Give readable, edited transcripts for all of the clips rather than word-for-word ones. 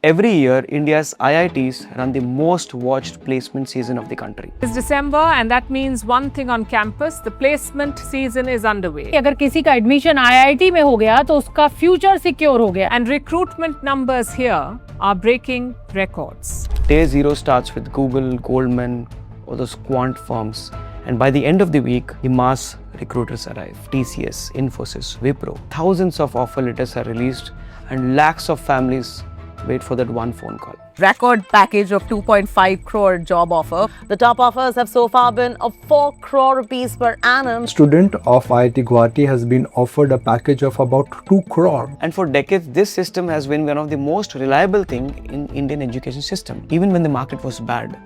Every year, India's IITs run the most watched placement season of the country. It's December and that means one thing on campus, the placement season is underway. अगर किसी का admission IIT में हो गया तो उसका future secure हो गया. And recruitment numbers here are breaking records. Day zero starts with Google, Goldman, or those quant firms. And by the end of the week, the mass recruiters arrive. TCS, Infosys, Wipro. Thousands of offer letters are released and lakhs of families wait for that one phone call. Record package of 2.5 crore job offer. The top offers have so far been of 4 crore rupees per annum. Student of IIT Guwahati has been offered a package of about 2 crore. And for decades, this system has been one of the most reliable thing in Indian education system. Even when the market was bad,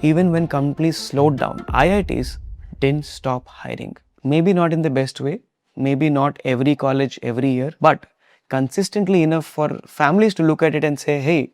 even when companies slowed down, IITs didn't stop hiring. Maybe not in the best way, maybe not every college every year, but consistently enough for families to look at it and say, hey,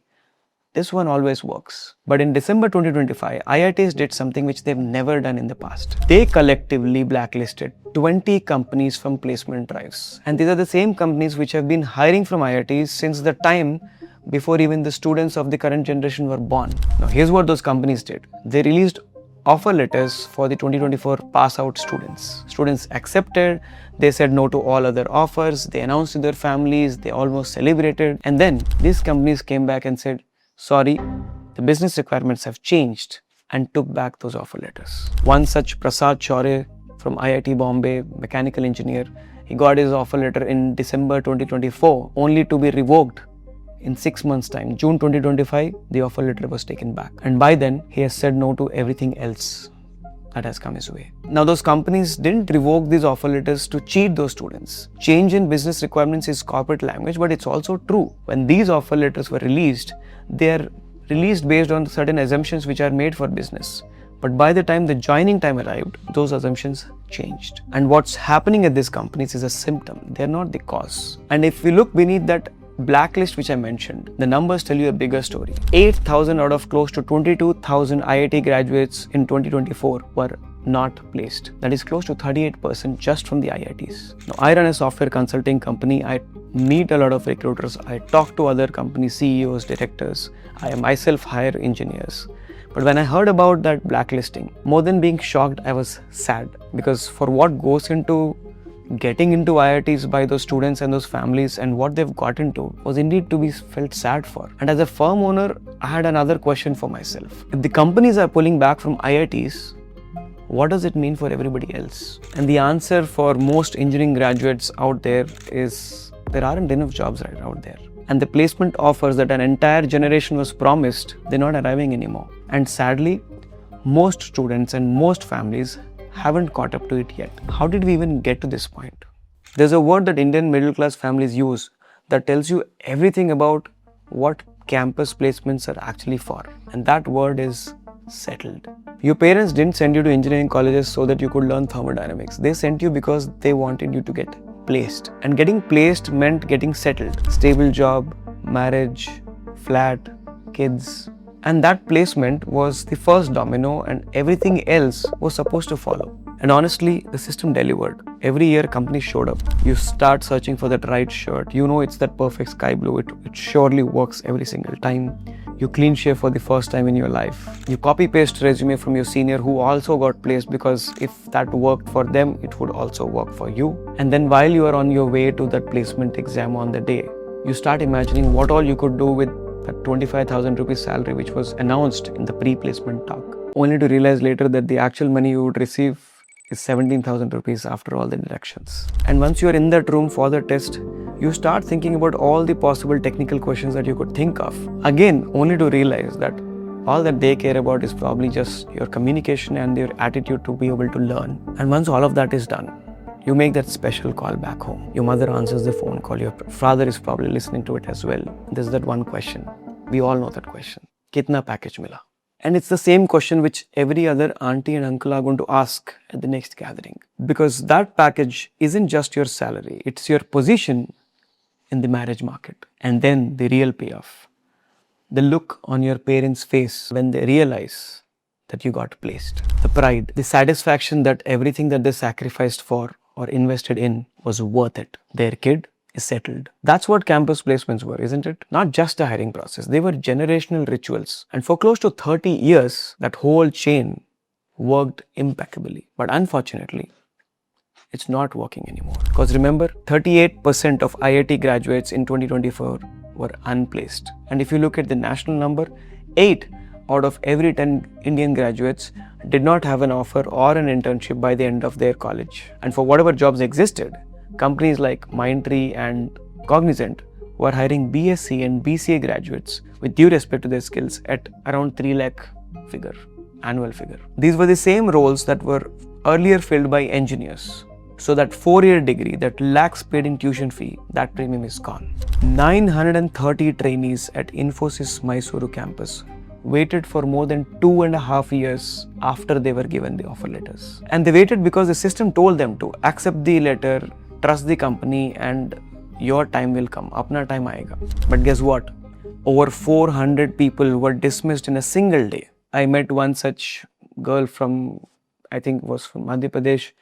this one always works. But in December 2025, IITs did something which they've never done in the past. They collectively blacklisted 20 companies from placement drives. And these are the same companies which have been hiring from IITs since the time before even the students of the current generation were born. Now, here's what those companies did. They released offer letters for the 2024 pass out students. Students accepted, they said no to all other offers, they announced to their families, they almost celebrated. And then these companies came back and said, sorry, the business requirements have changed, and took back those offer letters. One such, Prasad Chaure from IIT Bombay, mechanical engineer, he got his offer letter in December 2024 only to be revoked in 6 months' time. June 2025, the offer letter was taken back. And by then, he has said no to everything else that has come his way. Now, those companies didn't revoke these offer letters to cheat those students. Change in business requirements is corporate language, but it's also true. When these offer letters were released, they are released based on certain assumptions which are made for business. But by the time the joining time arrived, those assumptions changed. And what's happening at these companies is a symptom. They're not the cause. And if we look beneath that blacklist which I mentioned, the numbers tell you a bigger story. 8,000 out of close to 22,000 IIT graduates in 2024 were not placed. That is close to 38% just from the IITs. Now, I run a software consulting company. I meet a lot of recruiters. I talk to other company CEOs, directors. I myself hire engineers. But when I heard about that blacklisting, more than being shocked, I was sad, because for what goes into getting into IITs by those students and those families and what they've got into was indeed to be felt sad for. And as a firm owner, I had another question for myself. If the companies are pulling back from IITs, what does it mean for everybody else? And the answer for most engineering graduates out there is there aren't enough jobs right out there. And the placement offers that an entire generation was promised, they're not arriving anymore. And sadly, most students and most families haven't caught up to it yet. How did we even get to this point? There's a word that Indian middle class families use that tells you everything about what campus placements are actually for. And that word is settled. Your parents didn't send you to engineering colleges so that you could learn thermodynamics. They sent you because they wanted you to get placed. And getting placed meant getting settled. Stable job, marriage, flat, kids. And that placement was the first domino, and everything else was supposed to follow. And honestly, the system delivered. Every year, companies showed up. You start searching for that right shirt. You know it's that perfect sky blue. It surely works every single time. You clean shave for the first time in your life. You copy paste resume from your senior who also got placed, because if that worked for them, it would also work for you. And then while you are on your way to that placement exam on the day, you start imagining what all you could do with that 25,000 rupees salary which was announced in the pre-placement talk, only to realize later that the actual money you would receive is 17,000 rupees after all the deductions. And once you're in that room for the test, you start thinking about all the possible technical questions that you could think of. Again, only to realize that all that they care about is probably just your communication and your attitude to be able to learn. And once all of that is done, you make that special call back home. Your mother answers the phone call. Your father is probably listening to it as well. There's that one question. We all know that question. Kitna package mila? And it's the same question which every other auntie and uncle are going to ask at the next gathering. Because that package isn't just your salary. It's your position in the marriage market. And then the real payoff. The look on your parents' face when they realize that you got placed. The pride, the satisfaction that everything that they sacrificed for or invested in was worth it. Their kid is settled. That's what campus placements were, isn't it? Not just a hiring process. They were generational rituals. And for close to 30 years, that whole chain worked impeccably. But unfortunately, it's not working anymore. Because remember, 38% of IIT graduates in 2024 were unplaced. And if you look at the national number, 8 out of every 10 Indian graduates did not have an offer or an internship by the end of their college. And for whatever jobs existed, companies like Mindtree and Cognizant were hiring BSc and BCA graduates with due respect to their skills at around 3 lakh annual figure. These were the same roles that were earlier filled by engineers. So that 4-year degree, that lakhs paid in tuition fee, that premium is gone. 930 trainees at Infosys Mysuru campus waited for more than 2.5 years after they were given the offer letters. And they waited because the system told them to accept the letter, trust the company, and your time will come. Apna time aayega. But guess what? Over 400 people were dismissed in a single day. I met one such girl from, I think was from Madhya Pradesh.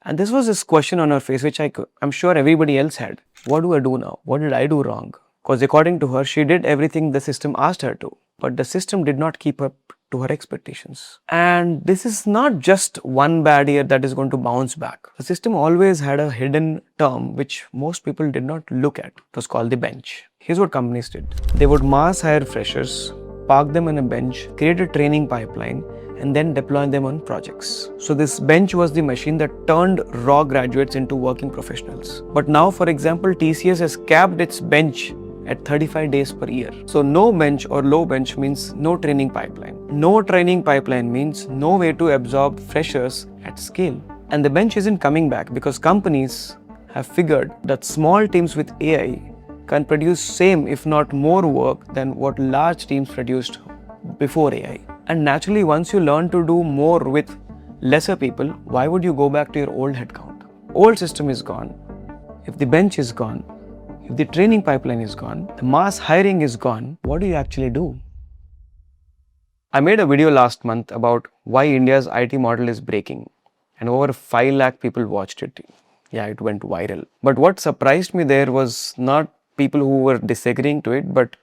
And this was this question on her face, which I'm sure everybody else had. What do I do now? What did I do wrong? Because according to her, she did everything the system asked her to. But the system did not keep up to her expectations. And this is not just one bad year that is going to bounce back. The system always had a hidden term which most people did not look at. It was called the bench. Here's what companies did. They would mass hire freshers, park them on a bench, create a training pipeline, and then deploy them on projects. So this bench was the machine that turned raw graduates into working professionals. But now, for example, TCS has capped its bench at 35 days per year. So no bench or low bench means no training pipeline. No training pipeline means no way to absorb freshers at scale. And the bench isn't coming back because companies have figured that small teams with AI can produce same if not more work than what large teams produced before AI. And naturally, once you learn to do more with lesser people, why would you go back to your old headcount? Old system is gone. If the bench is gone, if the training pipeline is gone, the mass hiring is gone, what do you actually do? I made a video last month about why India's IT model is breaking, and over 5 lakh people watched it. Yeah, it went viral. But what surprised me there was not people who were disagreeing to it, but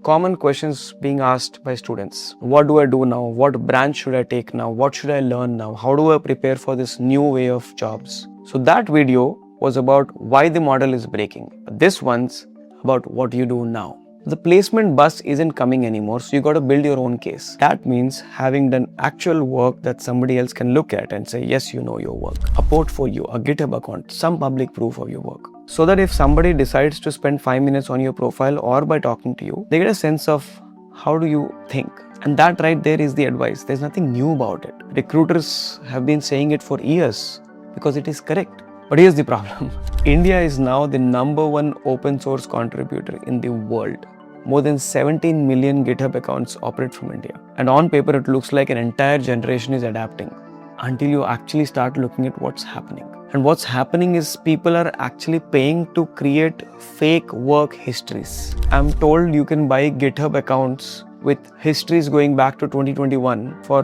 common questions being asked by students. What do I do now? What branch should I take now? What should I learn now? How do I prepare for this new way of jobs? So that video was about why the model is breaking. This one's about what you do now. The placement bus isn't coming anymore, so you got to build your own case. That means having done actual work that somebody else can look at and say, yes, you know your work. A portfolio, a GitHub account, some public proof of your work. So that if somebody decides to spend 5 minutes on your profile or by talking to you, they get a sense of how do you think. And that right there is the advice. There's nothing new about it. Recruiters have been saying it for years because it is correct. But here's the problem. India is now the #1 open source contributor in the world. More than 17 million GitHub accounts operate from India. And on paper, it looks like an entire generation is adapting until you actually start looking at what's happening. And what's happening is people are actually paying to create fake work histories. I'm told you can buy GitHub accounts with histories going back to 2021 for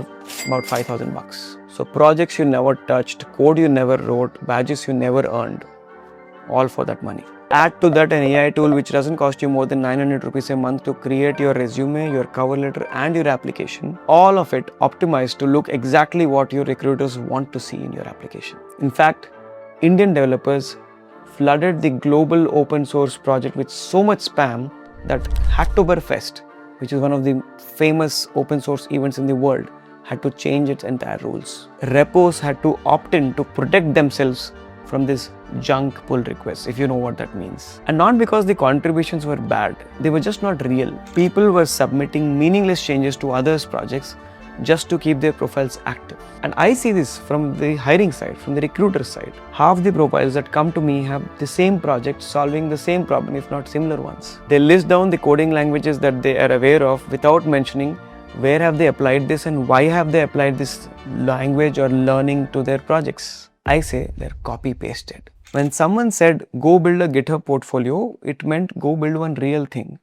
about $5,000. So projects you never touched, code you never wrote, badges you never earned, all for that money. Add to that an AI tool which doesn't cost you more than 900 rupees a month to create your resume, your cover letter and your application. All of it optimized to look exactly what your recruiters want to see in your application. In fact, Indian developers flooded the global open source project with so much spam that Hacktoberfest, which is one of the famous open source events in the world, had to change its entire rules. Repos had to opt in to protect themselves from this junk pull requests, if you know what that means. And not because the contributions were bad, they were just not real. People were submitting meaningless changes to others' projects just to keep their profiles active. And I see this from the hiring side, from the recruiter side. Half the profiles that come to me have the same project solving the same problem, if not similar ones. They list down the coding languages that they are aware of without mentioning where have they applied this and why have they applied this language or learning to their projects. I say they're copy-pasted. When someone said, go build a GitHub portfolio, it meant go build one real thing.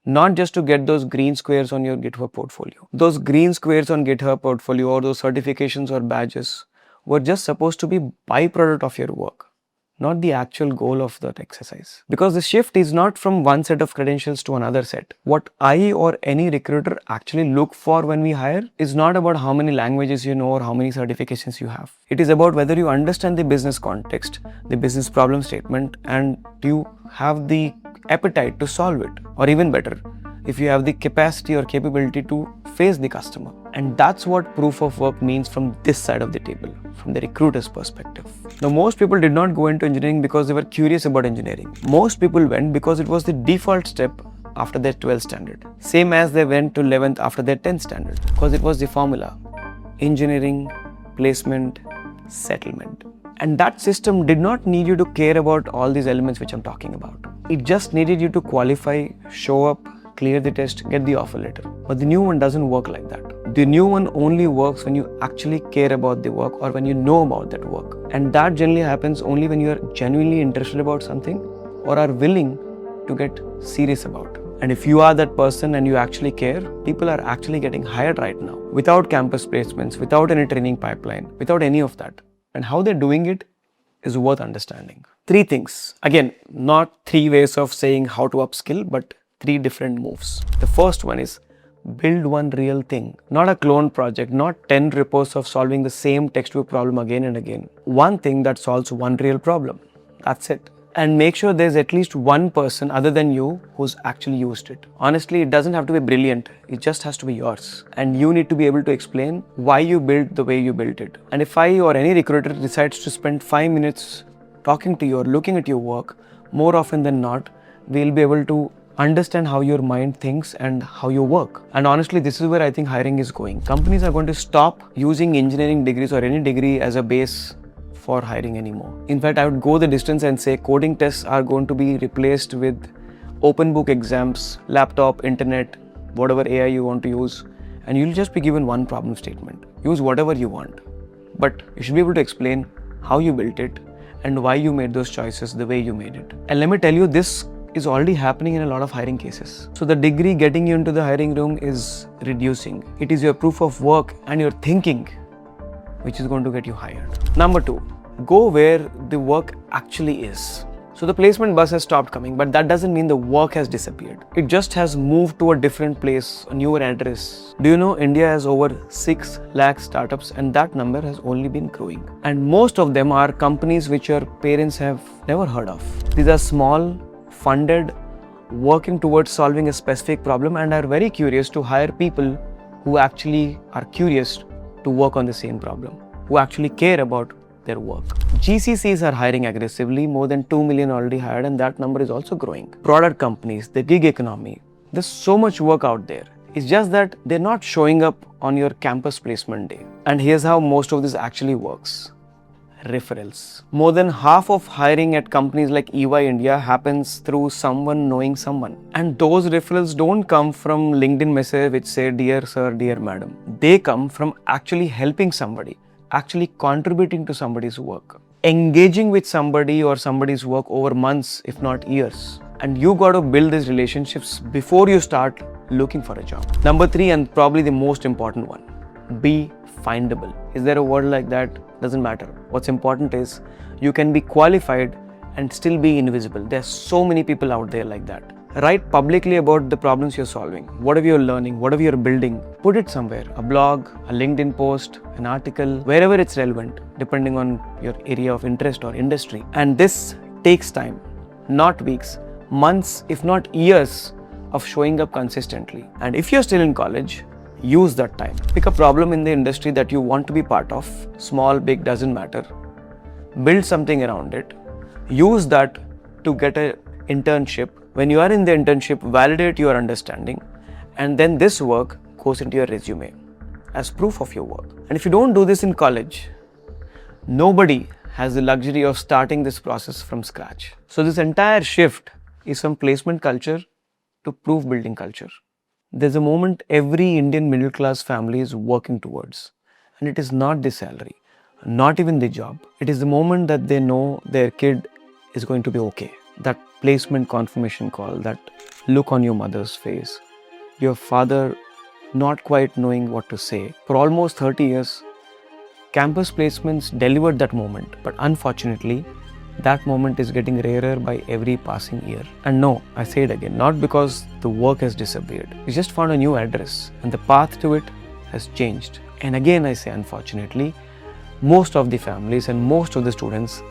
Not just to get those green squares on your GitHub portfolio. Those green squares on GitHub portfolio or those certifications or badges were just supposed to be byproduct of your work. not the actual goal of that exercise. Because the shift is not from one set of credentials to another set. What I or any recruiter actually look for when we hire is not about how many languages you know or how many certifications you have. It is about whether you understand the business context, the business problem statement, and do you have the appetite to solve it, or even better, if you have the capacity or capability to face the customer. And that's what proof of work means from this side of the table, from the recruiter's perspective. Now, most people did not go into engineering because they were curious about engineering. Most people went because it was the default step after their 12th standard. Same as they went to 11th after their 10th standard, because it was the formula: engineering, placement, settlement. And that system did not need you to care about all these elements which I'm talking about. It just needed you to qualify, show up, clear the test, get the offer letter. But the new one doesn't work like that. The new one only works when you actually care about the work or when you know about that work. And that generally happens only when you are genuinely interested about something or are willing to get serious about. And if you are that person and you actually care, people are actually getting hired right now without campus placements, without any training pipeline, without any of that. And how they're doing it is worth understanding. 3 things. Again, not 3 ways of saying how to upskill, but 3 different moves. The first one is build one real thing, not a clone project, not 10 repos of solving the same textbook problem again and again. One thing that solves one real problem. That's it. And make sure there's at least one person other than you who's actually used it. Honestly, it doesn't have to be brilliant. It just has to be yours. And you need to be able to explain why you built the way you built it. And if I or any recruiter decides to spend 5 minutes talking to you or looking at your work, more often than not, we'll be able to understand how your mind thinks and how you work. And honestly, this is where I think hiring is going. Companies are going to stop using engineering degrees or any degree as a base for hiring anymore. In fact, I would go the distance and say coding tests are going to be replaced with open book exams, laptop, internet, whatever AI you want to use, and you'll just be given one problem statement. Use whatever you want, but you should be able to explain how you built it and why you made those choices the way you made it. And let me tell you, this is already happening in a lot of hiring cases. So the degree getting you into the hiring room is reducing. It is your proof of work and your thinking which is going to get you hired. Number 2, go where the work actually is. So the placement bus has stopped coming, but that doesn't mean the work has disappeared. It just has moved to a different place, a newer address. Do you know India has over 6 lakh startups, and that number has only been growing. And most of them are companies which your parents have never heard of. These are small, funded, working towards solving a specific problem and are very curious to hire people who actually are curious to work on the same problem, who actually care about their work. GCCs are hiring aggressively, more than 2 million already hired, and that number is also growing. Product companies, the gig economy, there's so much work out there. It's just that they're not showing up on your campus placement day. And here's how most of this actually works. Referrals. More than half of hiring at companies like EY India happens through someone knowing someone. And those referrals don't come from LinkedIn message which say, "Dear sir, dear madam." They come from actually helping somebody, actually contributing to somebody's work, engaging with somebody or somebody's work over months, if not years. And you got to build these relationships before you start looking for a job. Number 3, and probably the most important one, be findable. Is there a word like that? Doesn't matter. What's important is you can be qualified and still be invisible. There's so many people out there like that. Write publicly about the problems you're solving, whatever you're learning, whatever you're building. Put it somewhere, a blog, a LinkedIn post, an article, wherever it's relevant, depending on your area of interest or industry. And this takes time, not weeks, months, if not years of showing up consistently. And if you're still in college, use that time. Pick a problem in the industry that you want to be part of. Small, big, doesn't matter. Build something around it. Use that to get an internship. When you are in the internship, validate your understanding. And then this work goes into your resume as proof of your work. And if you don't do this in college, nobody has the luxury of starting this process from scratch. So this entire shift is from placement culture to proof building culture. There's a moment every Indian middle class family is working towards, and it is not the salary, not even the job. It is the moment that they know their kid is going to be okay. That placement confirmation call, that look on your mother's face, your father not quite knowing what to say. For almost 30 years, campus placements delivered that moment, but unfortunately, That moment is getting rarer by every passing year. And no, I say it again, not because the work has disappeared. We just found a new address and the path to it has changed. And again, I say unfortunately, most of the families and most of the students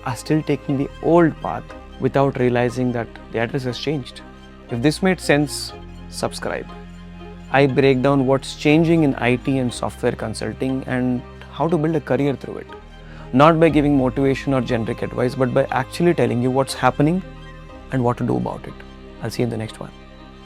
are still taking the old path without realizing that the address has changed. If this made sense, subscribe. I break down what's changing in IT and software consulting and how to build a career through it. Not by giving motivation or generic advice, but by actually telling you what's happening and what to do about it. I'll see you in the next one.